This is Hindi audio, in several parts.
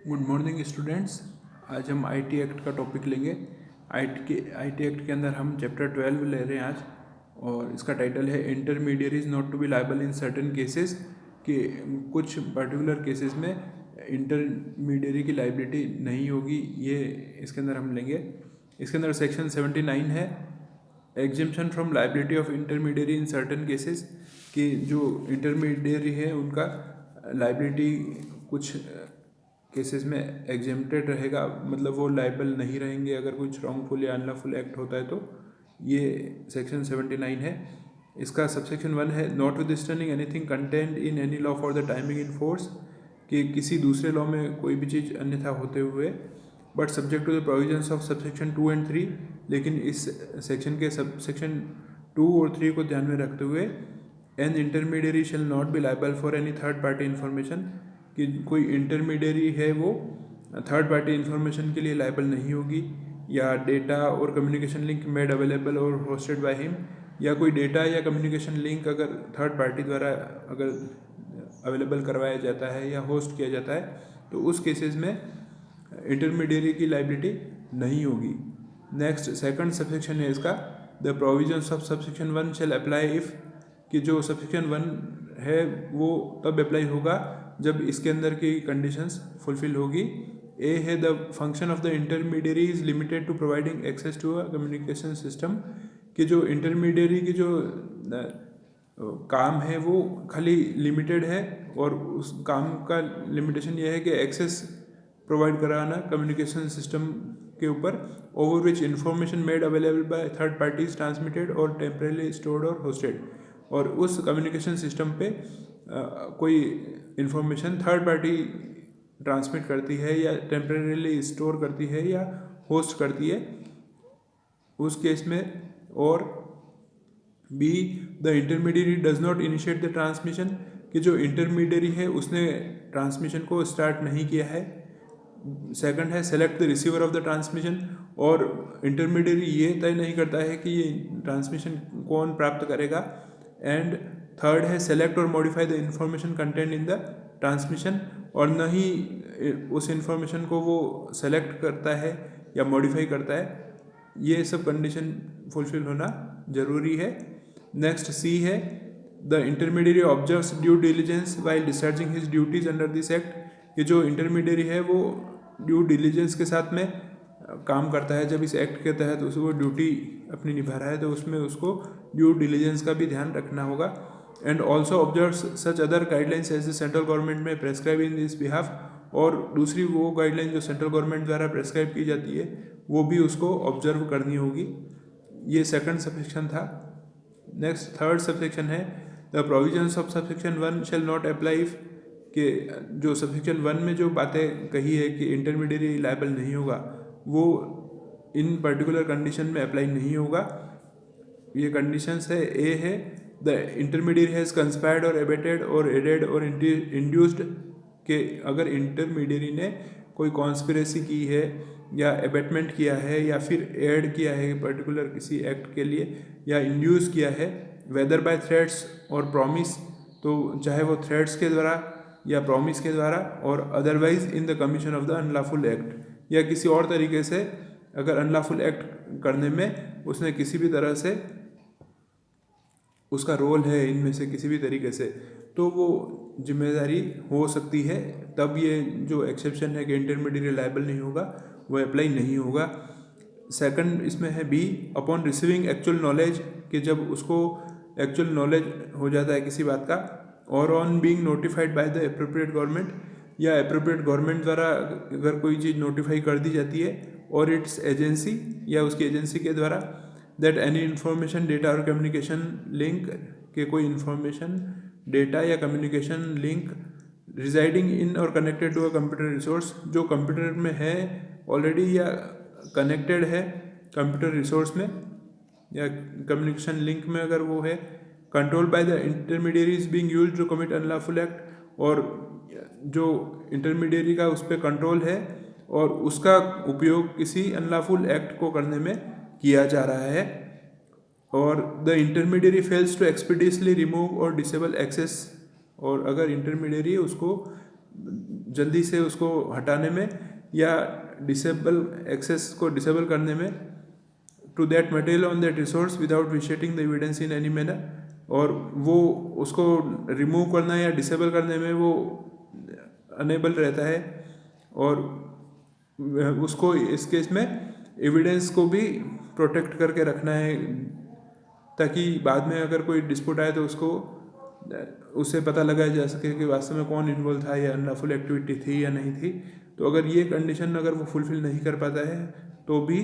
Good morning students. आज हम आईटी एक्ट का टॉपिक लेंगे। आईटी एक्ट के अंदर हम चैप्टर 12 ले रहे हैं आज, और इसका टाइटल है intermediaries not to be liable in certain cases. कि कुछ पर्टिकुलर केसेस में इंटरमीडियरी की लाइबिलिटी नहीं होगी, ये इसके अंदर हम लेंगे। इसके अंदर सेक्शन 79 है, exemption from liability of intermediary in certain cases. कि जो इंटरमीडियरी है उनका लाइबिलिटी कुछ केसेस में एग्जेम्प्टेड रहेगा, मतलब वो लाइबल नहीं रहेंगे अगर कुछ रॉन्गफुल या अनलॉफुल एक्ट होता है। तो ये सेक्शन 79 है। इसका सबसेक्शन 1 है, not withstanding anything content in any law for the timing in force. कि किसी दूसरे लॉ में कोई भी चीज़ अन्यथा होते हुए, but subject to the provisions of subsection 2 and 3। लेकिन इस सेक्शन के सबसेक्शन 2 और 3 को ध्यान में रखते हुए, N intermediary shall not be liable for any third party information. कि कोई इंटरमीडियरी है वो थर्ड पार्टी इन्फॉर्मेशन के लिए लायबल नहीं होगी, या data or communication link made available और होस्टेड बाय हिम, या कोई डेटा या कम्युनिकेशन लिंक अगर थर्ड पार्टी द्वारा अगर अवेलेबल करवाया जाता है या होस्ट किया जाता है, तो उस केसेस में इंटरमीडियरी की लाइबिलिटी नहीं होगी। नेक्स्ट सेकंड सबसेक्शन है इसका, the provisions of subsection 1 shall apply if. कि जो सबसेक्शन 1 है वो तब अप्लाई होगा जब इसके अंदर की कंडीशंस फुलफिल होगी। ए है, the function of the intermediary is limited to providing access to a communication system. कि जो इंटरमीडियरी की जो काम है वो खाली लिमिटेड है, और उस काम का लिमिटेशन ये है कि एक्सेस प्रोवाइड कराना कम्युनिकेशन सिस्टम के ऊपर, over which information made available by third parties transmitted और टेम्परेली स्टोर्ड और होस्टेड। और उस कम्युनिकेशन सिस्टम पे कोई इंफॉर्मेशन थर्ड पार्टी ट्रांसमिट करती है या टेम्परेली स्टोर करती है या होस्ट करती है उस केस में। और B, the intermediary does not initiate the transmission. कि जो इंटरमीडियरी है उसने ट्रांसमिशन को स्टार्ट नहीं किया है। सेकंड है, select the receiver of the transmission. और इंटरमीडियरी ये तय नहीं करता है कि ये ट्रांसमिशन कौन प्राप्त करेगा। एंड थर्ड है, सेलेक्ट और modify the information content in the transmission. और न ही उस इंफॉर्मेशन को वो सेलेक्ट करता है या मॉडिफाई करता है। ये सब कंडीशन फुलफिल होना जरूरी है। नेक्स्ट सी है, the intermediary observes due diligence while discharging his duties under this act. कि जो इंटरमीडियरी है वो ड्यू डिलिजेंस के साथ में काम करता है जब इस एक्ट के तहत वो ड्यूटी अपनी निभा रहा है, तो उसमें उसको ड्यू डिलिजेंस का भी ध्यान रखना होगा। And also observes such other guidelines as the central government may prescribe in this behalf. और दूसरी वो गाइडलाइन जो सेंट्रल गवर्नमेंट द्वारा प्रेस्क्राइब की जाती है वो भी उसको ऑब्जर्व करनी होगी। ये सेकंड सबसेक्शन था। नेक्स्ट थर्ड सबसेक्शन है, the provisions of subsection 1 shall not apply if. कि जो सबसेक्शन 1 में जो बातें कही है कि इंटरमीडियरी लायबल नहीं होगा, वो इन पर्टिकुलर कंडीशन में अप्लाई नहीं होगा। ये कंडीशंस है, ए है, द इंटरमीडियरी हैज़ कंस्पायर्ड और एबेटेड और एडेड और इंड्यूस्ड। कि अगर इंटरमीडियरी ने कोई कॉन्स्पिरेसी की है या एबेटमेंट किया है या फिर एड किया है पर्टिकुलर किसी एक्ट के लिए, या इंड्यूस किया है वेदर बाय थ्रेट्स और प्रॉमिस। तो चाहे वो थ्रेट्स के द्वारा या प्रॉमिस के द्वारा, और otherwise in the commission of the unlawful act, या किसी और तरीके से अगर अनलॉफुल एक्ट करने में उसने किसी भी तरह से उसका रोल है इनमें से किसी भी तरीके से, तो वो जिम्मेदारी हो सकती है। तब ये जो एक्सेप्शन है कि इंटरमीडियरी लायबल नहीं होगा, वो अप्लाई नहीं होगा। सेकंड इसमें है B, upon receiving actual knowledge. कि जब उसको एक्चुअल नॉलेज हो जाता है किसी बात का, और on being notified by the appropriate government, या एप्रोप्रिएट गवर्नमेंट द्वारा अगर कोई चीज़ नोटिफाई कर दी जाती है, और इट्स एजेंसी या उसकी एजेंसी के द्वारा, that any information data or communication link. के कोई इन्फॉर्मेशन डेटा या communication link residing in or connected to a computer resource, जो कंप्यूटर में है ऑलरेडी या कनेक्टेड है कंप्यूटर रिसोर्स में या कम्युनिकेशन लिंक में अगर वो है, control by the intermediaries being used to commit unlawful act. और जो इंटरमीडियरी का उस पर कंट्रोल है और उसका उपयोग किसी अनलॉफुल एक्ट को करने में किया जा रहा है। और the intermediary fails to expeditiously remove और डिसेबल एक्सेस। और अगर इंटरमीडियरी उसको जल्दी से उसको हटाने में या डिसेबल एक्सेस को डिसेबल करने में to that material on that resource without vitiating the evidence in any manner, और वो उसको रिमूव करना या डिसेबल करने में वो अनेबल रहता है, और उसको इस केस में एविडेंस को भी प्रोटेक्ट करके रखना है ताकि बाद में अगर कोई डिस्प्यूट आए तो उससे पता लगाया जा सके कि वास्तव में कौन इन्वॉल्व था या अनलॉफुल एक्टिविटी थी या नहीं थी। तो अगर ये कंडीशन अगर वो फुलफिल नहीं कर पाता है तो भी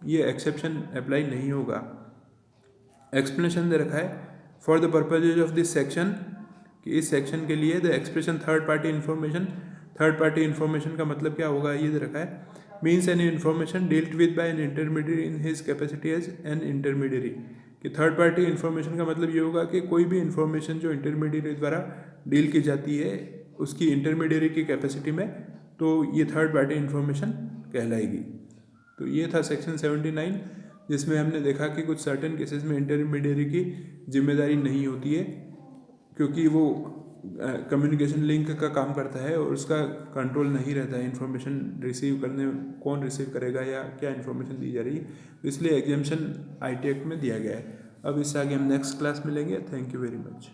ये एक्सेप्शन अप्लाई नहीं होगा। एक्सप्लेनेशन दे रखा है for the purposes of this section, कि इस सेक्शन के लिए the expression third party information, third party information का मतलब क्या होगा ये दे रखा है, means an information dealt with by an intermediary in his capacity as an intermediary, कि थर्ड पार्टी इन्फॉर्मेशन का मतलब ये होगा कि कोई भी इन्फॉर्मेशन जो इंटरमीडियरी द्वारा डील की जाती है उसकी इंटरमीडियरी की कैपेसिटी में, तो ये थर्ड पार्टी इन्फॉर्मेशन कहलाएगी। तो ये था सेक्शन 79, जिसमें हमने देखा कि कुछ सर्टेन केसेस में इंटरमीडियरी की जिम्मेदारी नहीं होती है क्योंकि वो कम्युनिकेशन लिंक का काम करता है और उसका कंट्रोल नहीं रहता है इन्फॉर्मेशन रिसीव करने, कौन रिसीव करेगा या क्या इन्फॉर्मेशन दी जा रही है, तो इसलिए एग्जाम्शन आईटी एक्ट में दिया गया है। अब इससे आगे हम नेक्स्ट क्लास में लेंगे। Thank you very much.